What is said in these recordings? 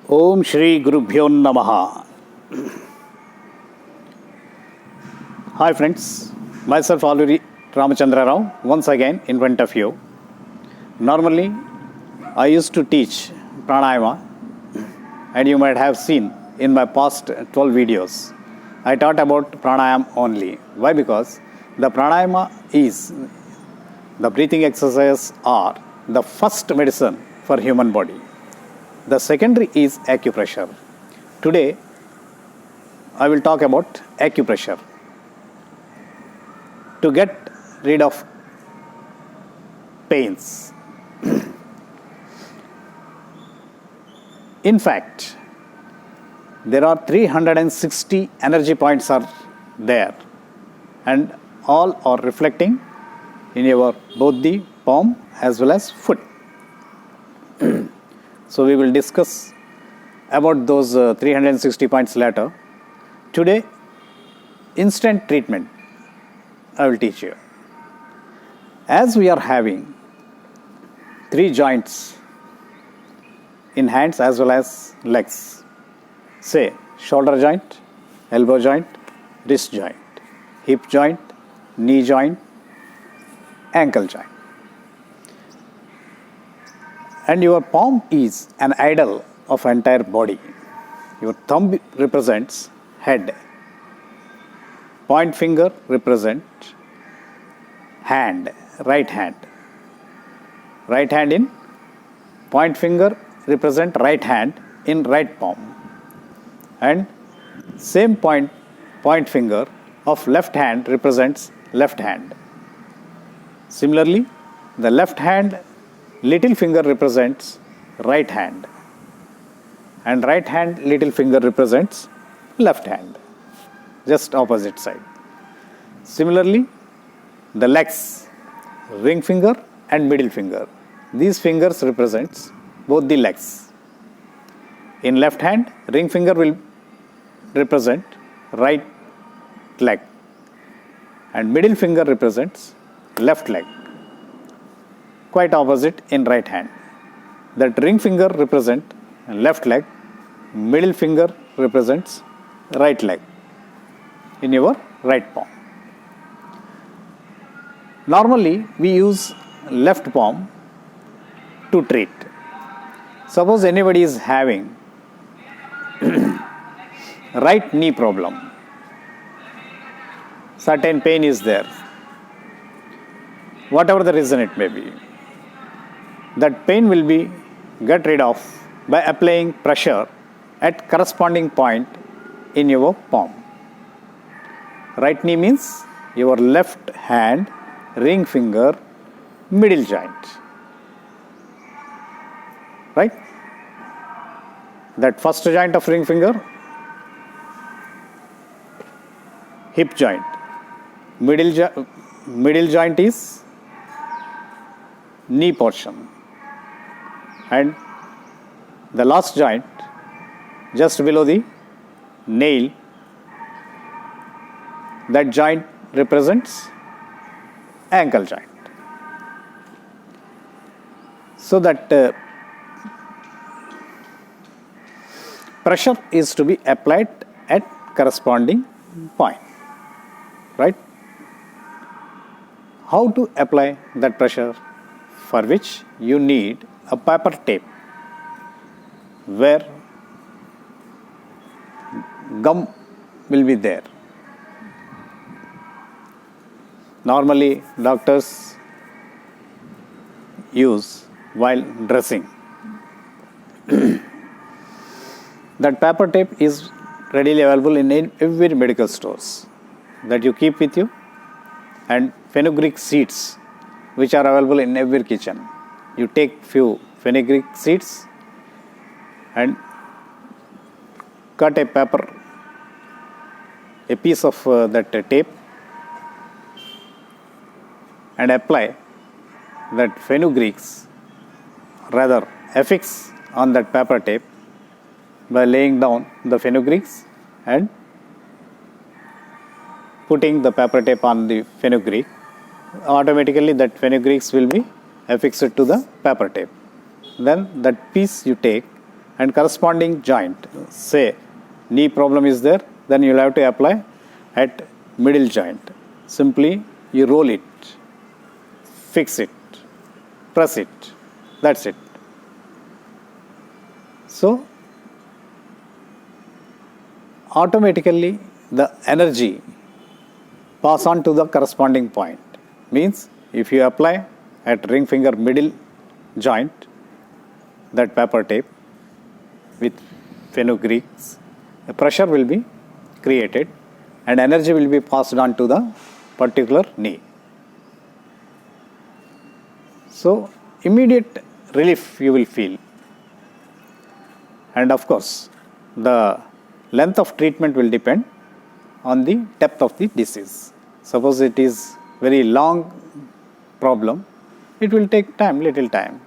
Om Shri Gurubhyo Namaha. Hi friends, myself Alluri Ramachandra Rao once again in front of you. Normally, I used to teach pranayama, and you might have seen in my past 12 videos. I taught about pranayama only. Why? Because the pranayama is the breathing exercises are the first medicine for human body. The secondary is acupressure. Today, I will talk about acupressure. To get rid of pains. In fact, there are 360 energy points are there, and all are reflecting in your both the palm as well as foot. So we will discuss about those 360 points later. Today, instant treatment I will teach you. As we are having 3 joints in hands as well as legs, say shoulder joint, elbow joint, wrist joint, hip joint, knee joint, ankle joint. And your palm is an idol of entire body. Your thumb represents head. Point finger represents hand, right hand. Right hand in point finger represent right hand in right palm. And same point finger of left hand represents left hand. Similarly, the left hand little finger represents right hand, and right hand little finger represents left hand, just opposite side. Similarly, the legs, ring finger and middle finger, these fingers represents both the legs. In left hand, ring finger will represent right leg, and middle finger represents left leg. Quite opposite in right hand. That ring finger represents left leg, middle finger represents right leg in your right palm. Normally, we use left palm to treat. Suppose anybody is having right knee problem, certain pain is there, whatever the reason it may be, that pain will be get rid of by applying pressure at corresponding point in your palm. Right knee means your left hand, ring finger, middle joint. Right? That first joint of ring finger, hip joint. Middle joint is knee portion. And the last joint, just below the nail, that joint represents ankle joint. So that pressure is to be applied at corresponding point. Right? How to apply that pressure? For which you need a paper tape where gum will be there. Normally, doctors use while dressing. That paper tape is readily available in every medical stores that you keep with you, and fenugreek seeds which are available in every kitchen. You take few fenugreek seeds and cut a paper, a piece of that tape, and apply that fenugreeks, rather affix on that paper tape by laying down the fenugreeks and putting the paper tape on the fenugreek. Automatically that fenugreeks will be affixed to the paper tape. Then that piece you take and corresponding joint. Say knee problem is there, then you will have to apply at middle joint. Simply you roll it, fix it, press it, that's it. So automatically the energy pass on to the corresponding point. Means if you apply at ring finger middle joint that paper tape with fenugreeks, the pressure will be created and energy will be passed on to the particular knee. So immediate relief you will feel. And of course, the length of treatment will depend on the depth of the disease. Suppose it is very long problem, it will take time, little time.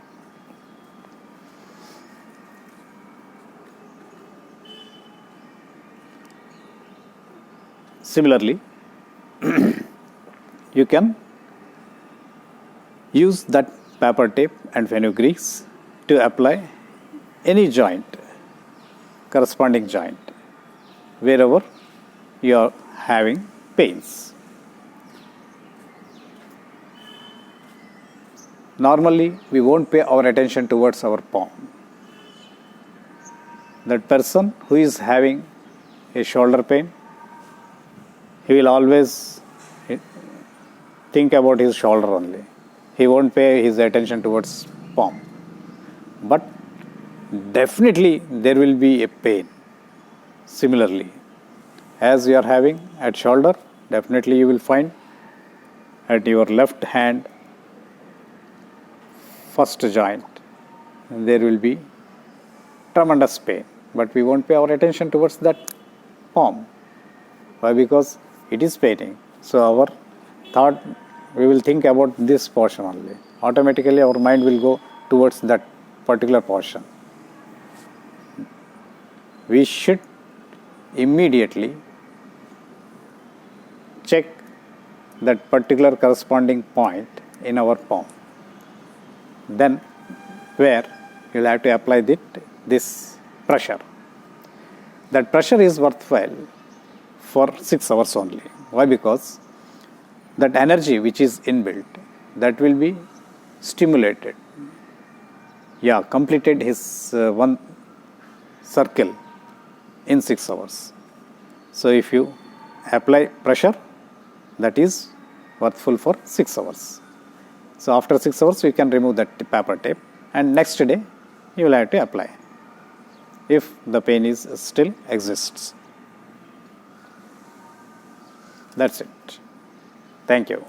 Similarly, you can use that paper tape and fenugreeks to apply any joint, corresponding joint, wherever you are having pains. Normally, we won't pay our attention towards our palm. That person who is having a shoulder pain, he will always think about his shoulder only. He won't pay his attention towards palm. But definitely there will be a pain. Similarly, as you are having at shoulder, definitely you will find at your left hand first joint there will be tremendous pain. But we won't pay our attention towards that palm. Why? Because it is paining. So our thought, we will think about this portion only. Automatically our mind will go towards that particular portion. We should immediately check that particular corresponding point in our palm. Then where you will have to apply this pressure. That pressure is worthwhile for 6 hours only. Why? Because that energy which is inbuilt, that will be stimulated. Yeah, completed his one circle in 6 hours. So if you apply pressure, that is worthful for 6 hours. So after 6 hours, you can remove that paper tape and next day you will have to apply if the pain is still exists. That's it. Thank you.